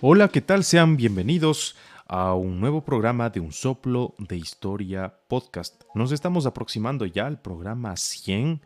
Hola, ¿qué tal? Sean bienvenidos a un nuevo programa de Un Soplo de Historia Podcast. Nos estamos aproximando ya al programa 100,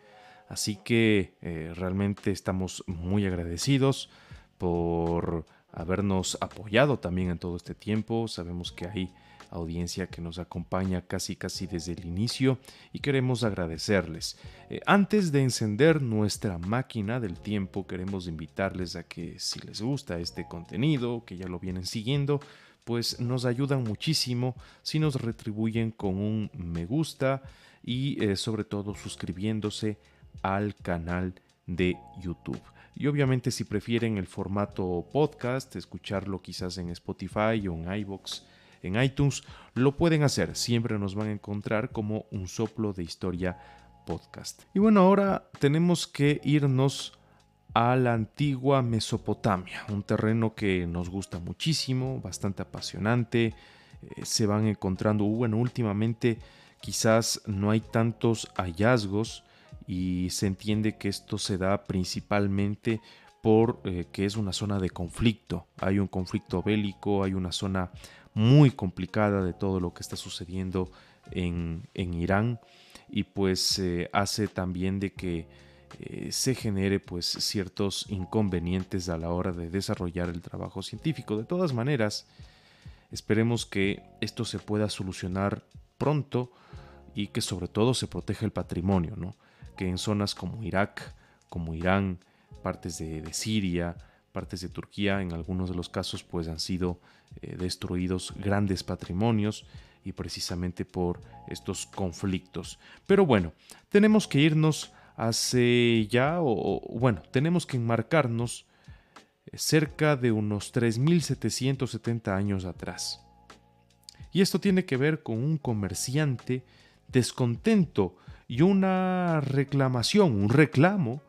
así que realmente estamos muy agradecidos por habernos apoyado también en todo este tiempo. Sabemos que hay audiencia que nos acompaña casi desde el inicio y queremos agradecerles. Antes de encender nuestra máquina del tiempo, queremos invitarles a que si les gusta este contenido, que ya lo vienen siguiendo, pues nos ayudan muchísimo si nos retribuyen con un me gusta y sobre todo suscribiéndose al canal de YouTube. Y obviamente si prefieren el formato podcast, escucharlo quizás en Spotify o en iVoox, en iTunes, lo pueden hacer. Siempre nos van a encontrar como Un Soplo de Historia Podcast. Y bueno, ahora tenemos que irnos a la antigua Mesopotamia, un terreno que nos gusta muchísimo, bastante apasionante. Se van encontrando, bueno, últimamente quizás no hay tantos hallazgos y se entiende que esto se da principalmente por que es una zona de conflicto. Hay un conflicto bélico, hay una zona muy complicada de todo lo que está sucediendo en Irán y pues hace también de que se genere pues ciertos inconvenientes a la hora de desarrollar el trabajo científico. De todas maneras, esperemos que esto se pueda solucionar pronto y que sobre todo se proteja el patrimonio, ¿no? Que en zonas como Irak, como Irán, partes de Siria, partes de Turquía, en algunos de los casos pues han sido destruidos grandes patrimonios y precisamente por estos conflictos. Pero bueno, tenemos que irnos hace ya, bueno, tenemos que enmarcarnos cerca de unos 3770 años atrás. Y esto tiene que ver con un comerciante descontento y una reclamación, un reclamo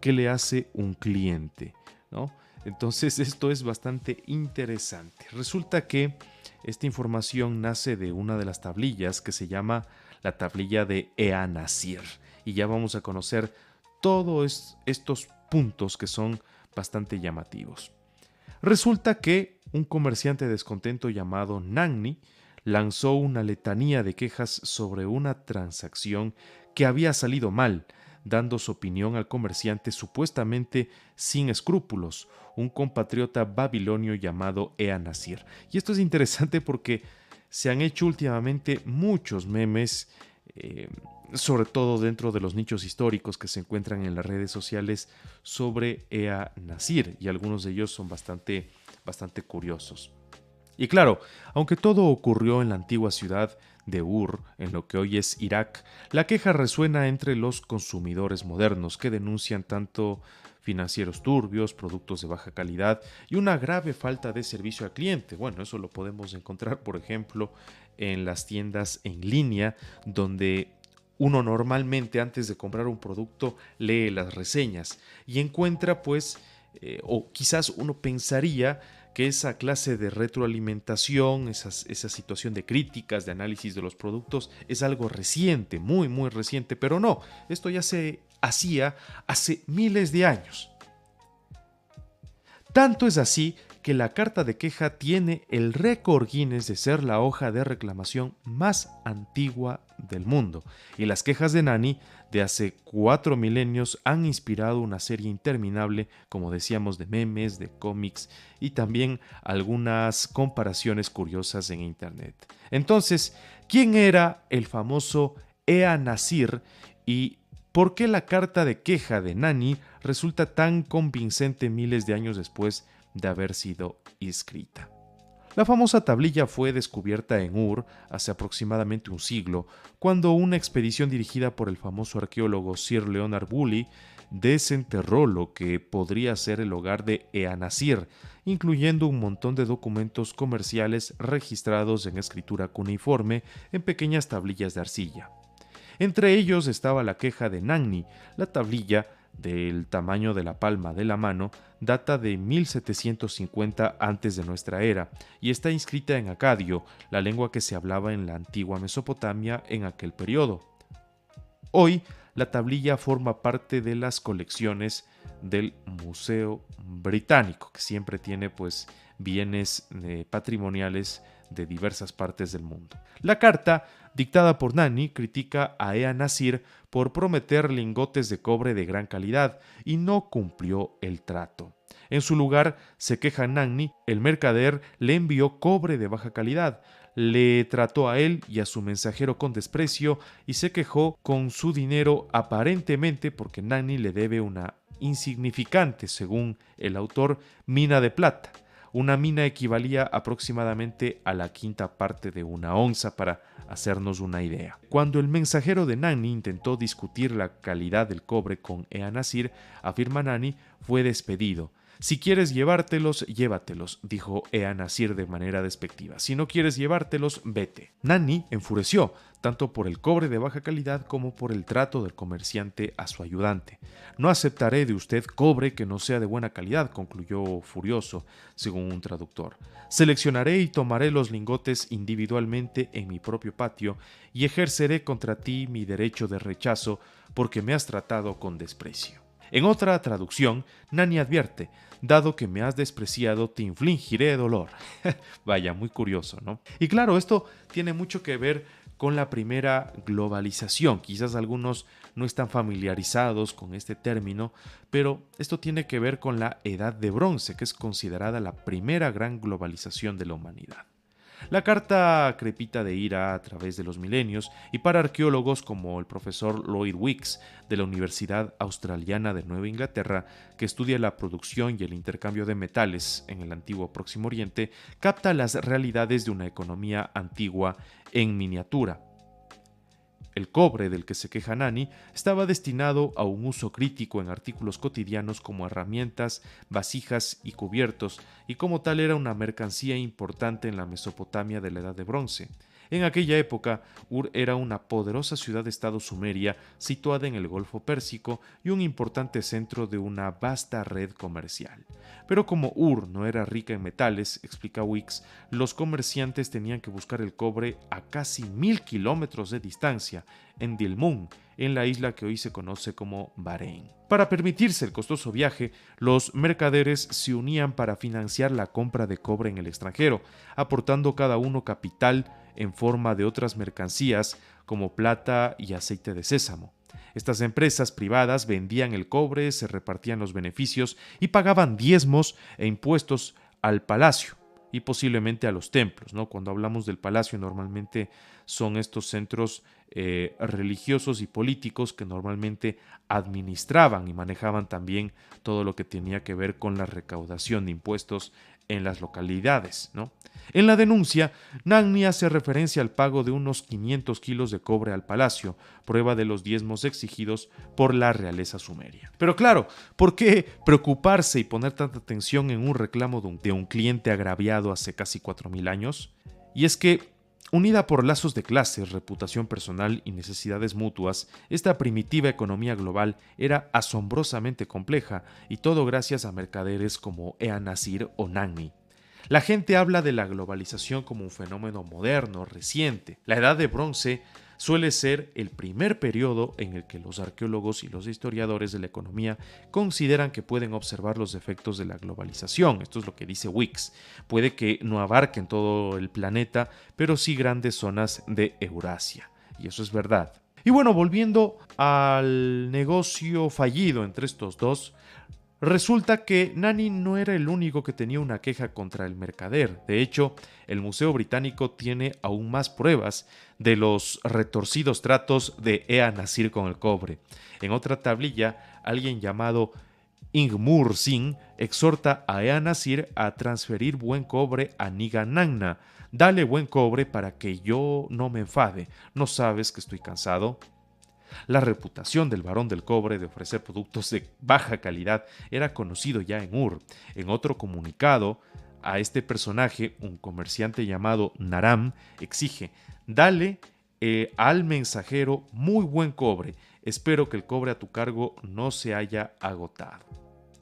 que le hace un cliente, ¿no? Entonces esto es bastante interesante. Resulta que esta información nace de una de las tablillas que se llama la tablilla de Ea-Nasir. Y ya vamos a conocer todos estos puntos que son bastante llamativos. Resulta que un comerciante descontento llamado Nagni lanzó una letanía de quejas sobre una transacción que había salido mal, dando su opinión al comerciante supuestamente sin escrúpulos, un compatriota babilonio llamado Ea-Nasir. Y esto es interesante porque se han hecho últimamente muchos memes, sobre todo dentro de los nichos históricos que se encuentran en las redes sociales sobre Ea-Nasir, y algunos de ellos son bastante curiosos. Y claro, aunque todo ocurrió en la antigua ciudad de Ur, en lo que hoy es Irak, la queja resuena entre los consumidores modernos que denuncian tanto financieros turbios, productos de baja calidad y una grave falta de servicio al cliente. Bueno, eso lo podemos encontrar, por ejemplo, en las tiendas en línea, donde uno normalmente antes de comprar un producto lee las reseñas y encuentra pues, o quizás uno pensaría que esa clase de retroalimentación, esa situación de críticas, de análisis de los productos, es algo reciente, muy reciente, pero no, esto ya se hacía hace miles de años. Tanto es así que la carta de queja tiene el récord Guinness de ser la hoja de reclamación más antigua del mundo, y las quejas de Nani de hace 4 milenios han inspirado una serie interminable, como decíamos, de memes, de cómics y también algunas comparaciones curiosas en internet. Entonces, ¿quién era el famoso Ea-Nasir y por qué la carta de queja de Nani resulta tan convincente miles de años después de haber sido escrita? La famosa tablilla fue descubierta en Ur hace aproximadamente un siglo, cuando una expedición dirigida por el famoso arqueólogo Sir Leonard Woolley desenterró lo que podría ser el hogar de Ea-Nasir, incluyendo un montón de documentos comerciales registrados en escritura cuneiforme en pequeñas tablillas de arcilla. Entre ellos estaba la queja de Nagni. La tablilla, del tamaño de la palma de la mano, data de 1750 antes de nuestra era y está inscrita en acadio, la lengua que se hablaba en la antigua Mesopotamia en aquel periodo. Hoy, la tablilla forma parte de las colecciones del Museo Británico, que siempre tiene pues bienes patrimoniales de diversas partes del mundo. La carta, dictada por Nani, critica a Ea Nasir por prometer lingotes de cobre de gran calidad y no cumplió el trato. En su lugar, se queja Nani, el mercader le envió cobre de baja calidad, le trató a él y a su mensajero con desprecio y se quejó con su dinero aparentemente porque Nani le debe una insignificante, según el autor, mina de plata. Una mina equivalía aproximadamente a la quinta parte de una onza, para hacernos una idea. Cuando el mensajero de Nani intentó discutir la calidad del cobre con Ea Nasir, afirma Nani, fue despedido. Si quieres llevártelos, llévatelos, dijo Ea Nasir de manera despectiva. Si no quieres llevártelos, vete. Nani enfureció, tanto por el cobre de baja calidad como por el trato del comerciante a su ayudante. No aceptaré de usted cobre que no sea de buena calidad, concluyó furioso, según un traductor. Seleccionaré y tomaré los lingotes individualmente en mi propio patio y ejerceré contra ti mi derecho de rechazo porque me has tratado con desprecio. En otra traducción, Nani advierte, dado que me has despreciado, te infligiré dolor. Vaya, muy curioso, ¿no? Y claro, esto tiene mucho que ver con la primera globalización. Quizás algunos no están familiarizados con este término, pero esto tiene que ver con la Edad de Bronce, que es considerada la primera gran globalización de la humanidad. La carta crepita de ira a través de los milenios y para arqueólogos como el profesor Lloyd Wicks de la Universidad Australiana de Nueva Inglaterra, que estudia la producción y el intercambio de metales en el antiguo Próximo Oriente, capta las realidades de una economía antigua en miniatura. El cobre del que se queja Nani estaba destinado a un uso crítico en artículos cotidianos como herramientas, vasijas y cubiertos, y como tal era una mercancía importante en la Mesopotamia de la Edad de Bronce. En aquella época, Ur era una poderosa ciudad-estado sumeria situada en el Golfo Pérsico y un importante centro de una vasta red comercial. Pero como Ur no era rica en metales, explica Wicks, los comerciantes tenían que buscar el cobre a casi 1000 kilómetros de distancia, en Dilmun, en la isla que hoy se conoce como Bahrein. Para permitirse el costoso viaje, los mercaderes se unían para financiar la compra de cobre en el extranjero, aportando cada uno capital en forma de otras mercancías como plata y aceite de sésamo. Estas empresas privadas vendían el cobre, se repartían los beneficios y pagaban diezmos e impuestos al palacio y posiblemente a los templos, ¿no? Cuando hablamos del palacio normalmente son estos centros religiosos y políticos que normalmente administraban y manejaban también todo lo que tenía que ver con la recaudación de impuestos en las localidades, ¿no? En la denuncia, Nani hace referencia al pago de unos 500 kilos de cobre al palacio, prueba de los diezmos exigidos por la realeza sumeria. Pero claro, ¿por qué preocuparse y poner tanta atención en un reclamo de un cliente agraviado hace casi 4000 años? Y es que, unida por lazos de clases, reputación personal y necesidades mutuas, esta primitiva economía global era asombrosamente compleja, y todo gracias a mercaderes como Ea Nasir o Nani. La gente habla de la globalización como un fenómeno moderno, reciente. La Edad de Bronce suele ser el primer periodo en el que los arqueólogos y los historiadores de la economía consideran que pueden observar los efectos de la globalización. Esto es lo que dice Wicks. Puede que no abarquen todo el planeta, pero sí grandes zonas de Eurasia. Y eso es verdad. Y bueno, volviendo al negocio fallido entre estos dos, resulta que Nani no era el único que tenía una queja contra el mercader. De hecho, el Museo Británico tiene aún más pruebas de los retorcidos tratos de Ea Nasir con el cobre. En otra tablilla, alguien llamado Ingmur Singh exhorta a Ea Nasir a transferir buen cobre a Niga Nanna. Dale buen cobre para que yo no me enfade. ¿No sabes que estoy cansado? La reputación del varón del cobre de ofrecer productos de baja calidad era conocido ya en Ur. En otro comunicado a este personaje, un comerciante llamado Naram exige: dale al mensajero muy buen cobre. Espero que el cobre a tu cargo no se haya agotado.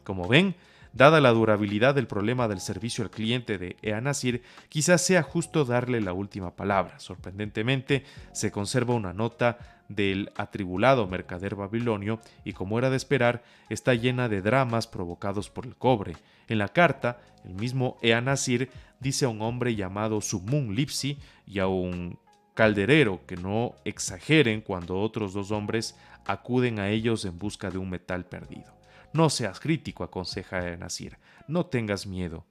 Como ven, Dada la durabilidad del problema del servicio al cliente de Ea Nasir, quizás sea justo darle la última palabra. Sorprendentemente, se conserva una nota del atribulado mercader babilonio y, como era de esperar, está llena de dramas provocados por el cobre. En la carta, el mismo Ea Nasir dice a un hombre llamado Sumun Lipsi y a un calderero que no exageren cuando otros dos hombres acuden a ellos en busca de un metal perdido. No seas crítico, aconseja Ea Nasir, no tengas miedo.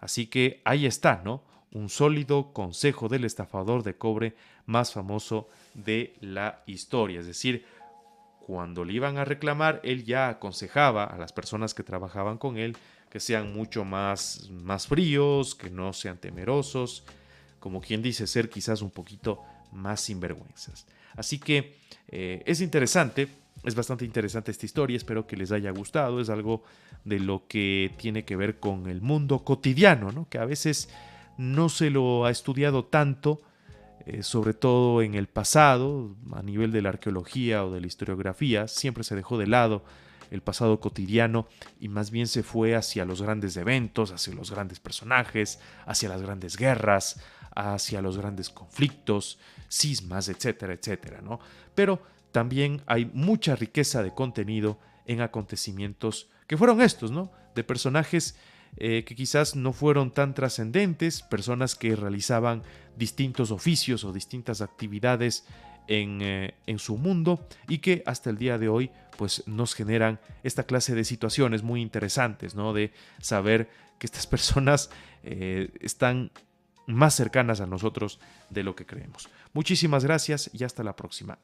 Así que ahí está, ¿no? Un sólido consejo del estafador de cobre más famoso de la historia. Es decir, cuando le iban a reclamar, él ya aconsejaba a las personas que trabajaban con él que sean mucho más fríos, que no sean temerosos, como quien dice, ser quizás un poquito más sinvergüenzas. Así que es interesante, es bastante interesante esta historia, espero que les haya gustado, es algo de lo que tiene que ver con el mundo cotidiano, ¿no? Que a veces no se lo ha estudiado tanto, sobre todo en el pasado, a nivel de la arqueología o de la historiografía, siempre se dejó de lado el pasado cotidiano y más bien se fue hacia los grandes eventos, hacia los grandes personajes, hacia las grandes guerras, hacia los grandes conflictos, cismas, etcétera, etcétera, ¿no? Pero también hay mucha riqueza de contenido en acontecimientos que fueron estos, ¿no? De personajes que quizás no fueron tan trascendentes, personas que realizaban distintos oficios o distintas actividades en su mundo y que hasta el día de hoy pues nos generan esta clase de situaciones muy interesantes, ¿no? De saber que estas personas están más cercanas a nosotros de lo que creemos. Muchísimas gracias y hasta la próxima.